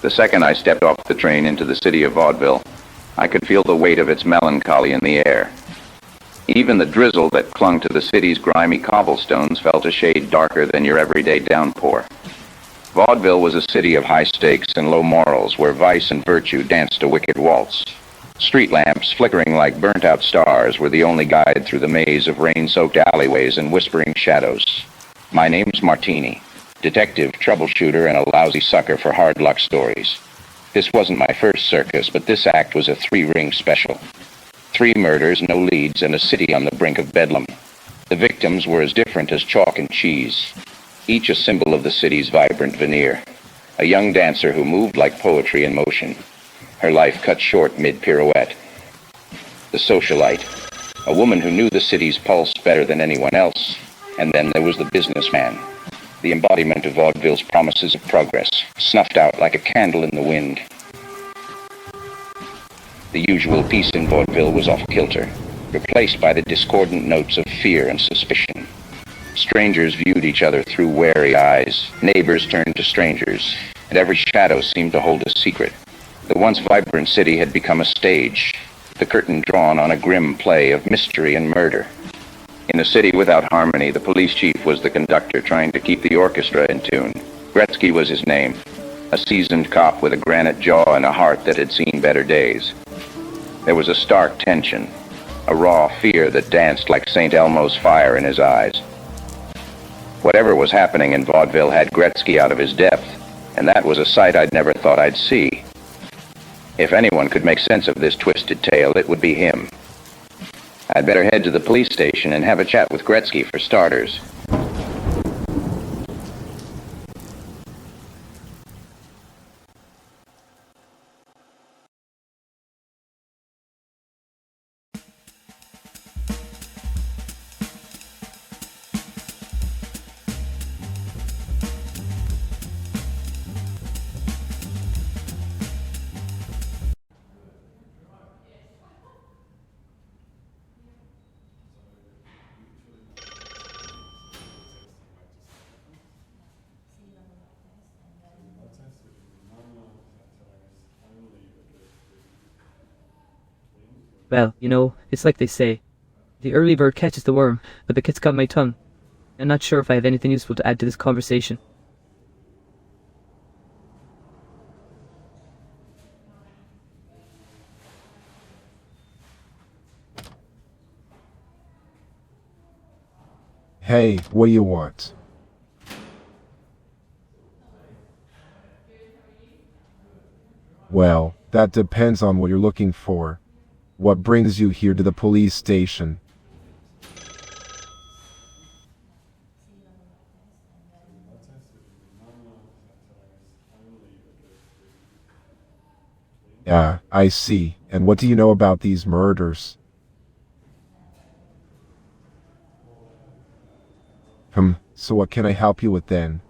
The second I stepped off the train into the city of Vaudeville, I could feel the weight of its melancholy in the air. Even the drizzle that clung to the city's grimy cobblestones felt a shade darker than your everyday downpour. Vaudeville was a city of high stakes and low morals, where vice and virtue danced a wicked waltz. Street lamps, flickering like burnt-out stars, were the only guide through the maze of rain-soaked alleyways and whispering shadows. My name's Martini, detective, troubleshooter, and a lousy sucker for hard luck stories. This wasn't my first circus, but this act was a 3-ring special. 3 murders, no leads, and a city on the brink of bedlam. The victims were as different as chalk and cheese, each a symbol of the city's vibrant veneer. A young dancer who moved like poetry in motion, her life cut short mid-pirouette. The socialite, a woman who knew the city's pulse better than anyone else. And then there was the businessman, the embodiment of Vaudeville's promises of progress, snuffed out like a candle in the wind. The usual peace in Vaudeville was off-kilter, replaced by the discordant notes of fear and suspicion. Strangers viewed each other through wary eyes, neighbors turned to strangers, and every shadow seemed to hold a secret. The once vibrant city had become a stage, the curtain drawn on a grim play of mystery and murder. In a city without harmony, the police chief was the conductor trying to keep the orchestra in tune. Gretzky was his name, a seasoned cop with a granite jaw and a heart that had seen better days. There was a stark tension, a raw fear that danced like St. Elmo's fire in his eyes. Whatever was happening in Vaudeville had Gretzky out of his depth, and that was a sight I'd never thought I'd see. If anyone could make sense of this twisted tale, it would be him. I'd better head to the police station and have a chat with Gretzky for starters. Well, it's like they say. The early bird catches the worm, but the cat's got my tongue. I'm not sure if I have anything useful to add to this conversation. Hey, what do you want? Well, that depends on what you're looking for. What brings you here to the police station? Ah, I see. And what do you know about these murders? So what can I help you with then?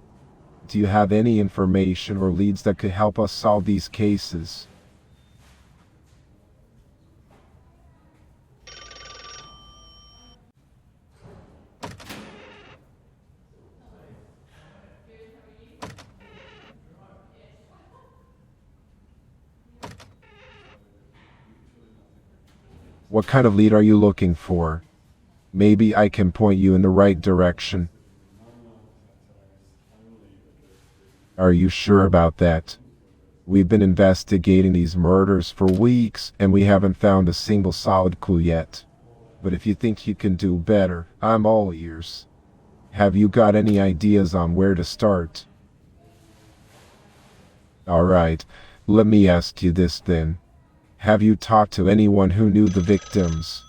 Do you have any information or leads that could help us solve these cases? What kind of lead are you looking for? Maybe I can point you in the right direction. Are you sure about that? We've been investigating these murders for weeks, and we haven't found a single solid clue yet. But if you think you can do better, I'm all ears. Have you got any ideas on where to start? Alright, let me ask you this then. Have you talked to anyone who knew the victims?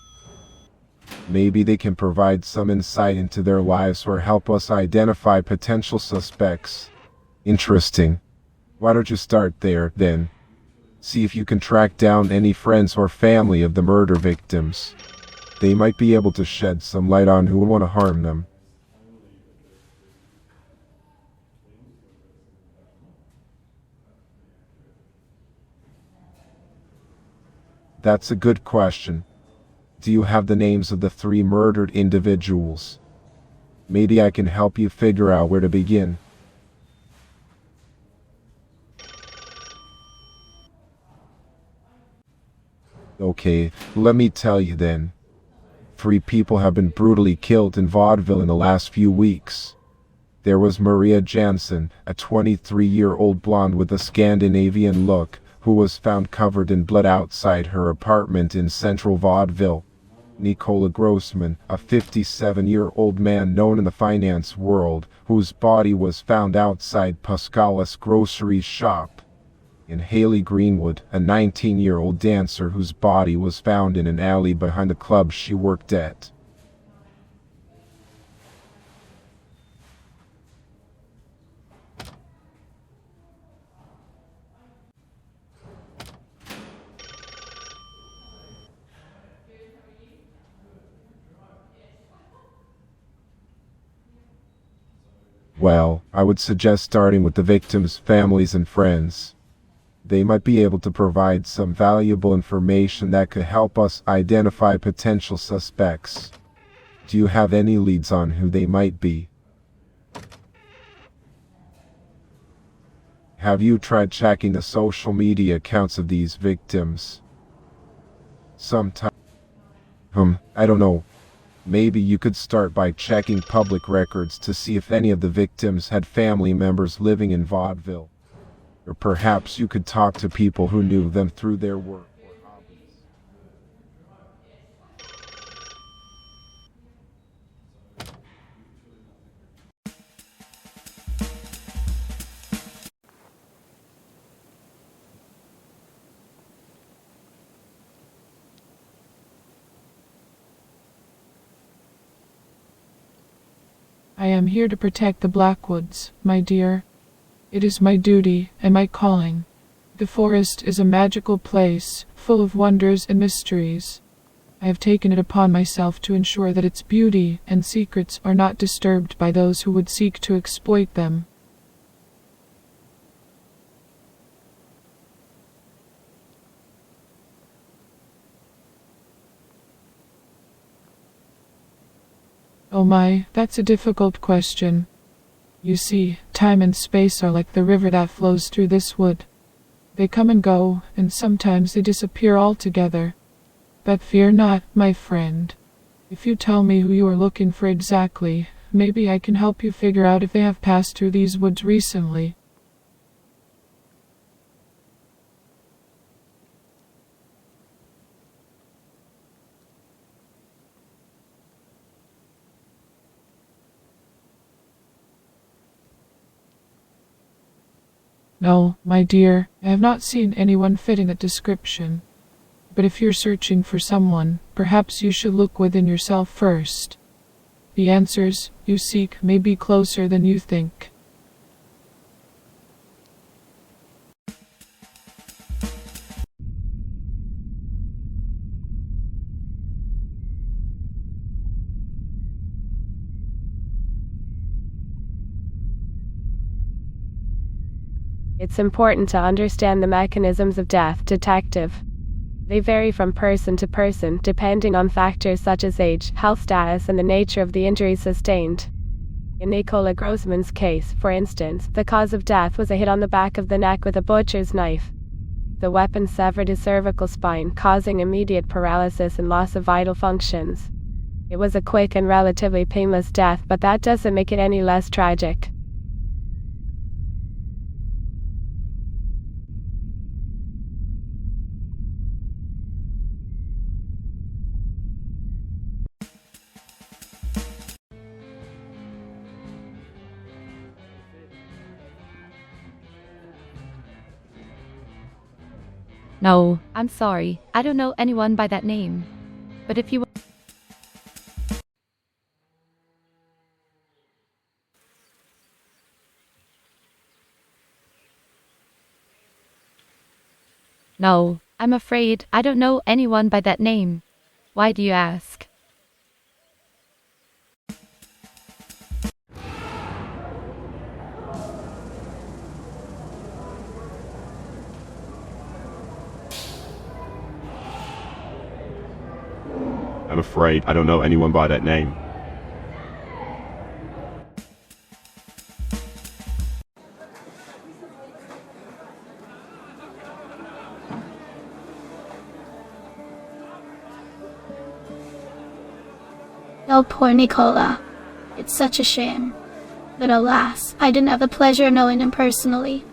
Maybe they can provide some insight into their lives or help us identify potential suspects. Interesting. Why don't you start there, then? See if you can track down any friends or family of the murder victims. They might be able to shed some light on who would want to harm them. That's a good question. Do you have the names of the 3 murdered individuals? Maybe I can help you figure out where to begin. Okay, let me tell you then. 3 people have been brutally killed in Vaudeville in the last few weeks. There was Maria Jansen, a 23-year-old blonde with a Scandinavian look, who was found covered in blood outside her apartment in central Vaudeville. Nicola Grossman, a 57-year-old man known in the finance world, whose body was found outside Pascala's grocery shop. And Haley Greenwood, a 19-year-old dancer whose body was found in an alley behind the club she worked at. Well, I would suggest starting with the victims' families and friends. They might be able to provide some valuable information that could help us identify potential suspects. Do you have any leads on who they might be? Have you tried checking the social media accounts of these victims? Sometimes, I don't know. Maybe you could start by checking public records to see if any of the victims had family members living in Vaudeville. Or perhaps you could talk to people who knew them through their work or hobbies. I am here to protect the Blackwoods, my dear. It is my duty and my calling. The forest is a magical place, full of wonders and mysteries. I have taken it upon myself to ensure that its beauty and secrets are not disturbed by those who would seek to exploit them. Oh my, that's a difficult question. You see, time and space are like the river that flows through this wood. They come and go, and sometimes they disappear altogether. But fear not, my friend. If you tell me who you are looking for exactly, maybe I can help you figure out if they have passed through these woods recently. No, my dear, I have not seen anyone fitting that description. But if you're searching for someone, perhaps you should look within yourself first. The answers you seek may be closer than you think. It's important to understand the mechanisms of death, Detective. They vary from person to person, depending on factors such as age, health status, and the nature of the injuries sustained. In Nicola Grossman's case, for instance, the cause of death was a hit on the back of the neck with a butcher's knife. The weapon severed his cervical spine, causing immediate paralysis and loss of vital functions. It was a quick and relatively painless death, but that doesn't make it any less tragic. No, I'm sorry. I don't know anyone by that name. But if you... No, I'm afraid I don't know anyone by that name. Why do you ask? I'm afraid I don't know anyone by that name. Oh, poor Nicola. It's such a shame. But alas, I didn't have the pleasure of knowing him personally.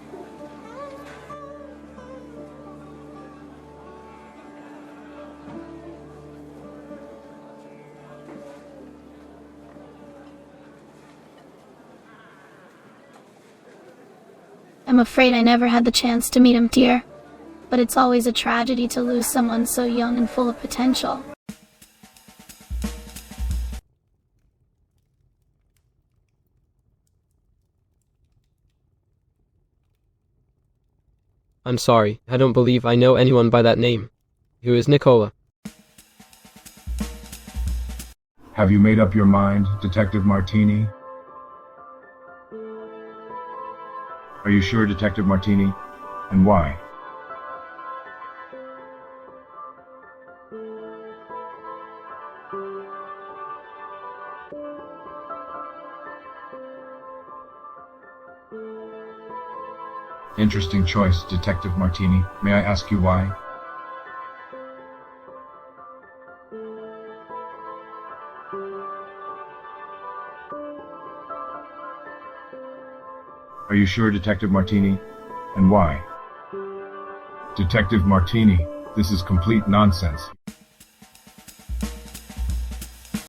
I'm afraid I never had the chance to meet him, dear. But it's always a tragedy to lose someone so young and full of potential. I'm sorry, I don't believe I know anyone by that name. Who is Nicola? Have you made up your mind, Detective Martini? Are you sure, Detective Martini? And why? Interesting choice, Detective Martini. May I ask you why? Are you sure, Detective Martini? And why? Detective Martini, this is complete nonsense.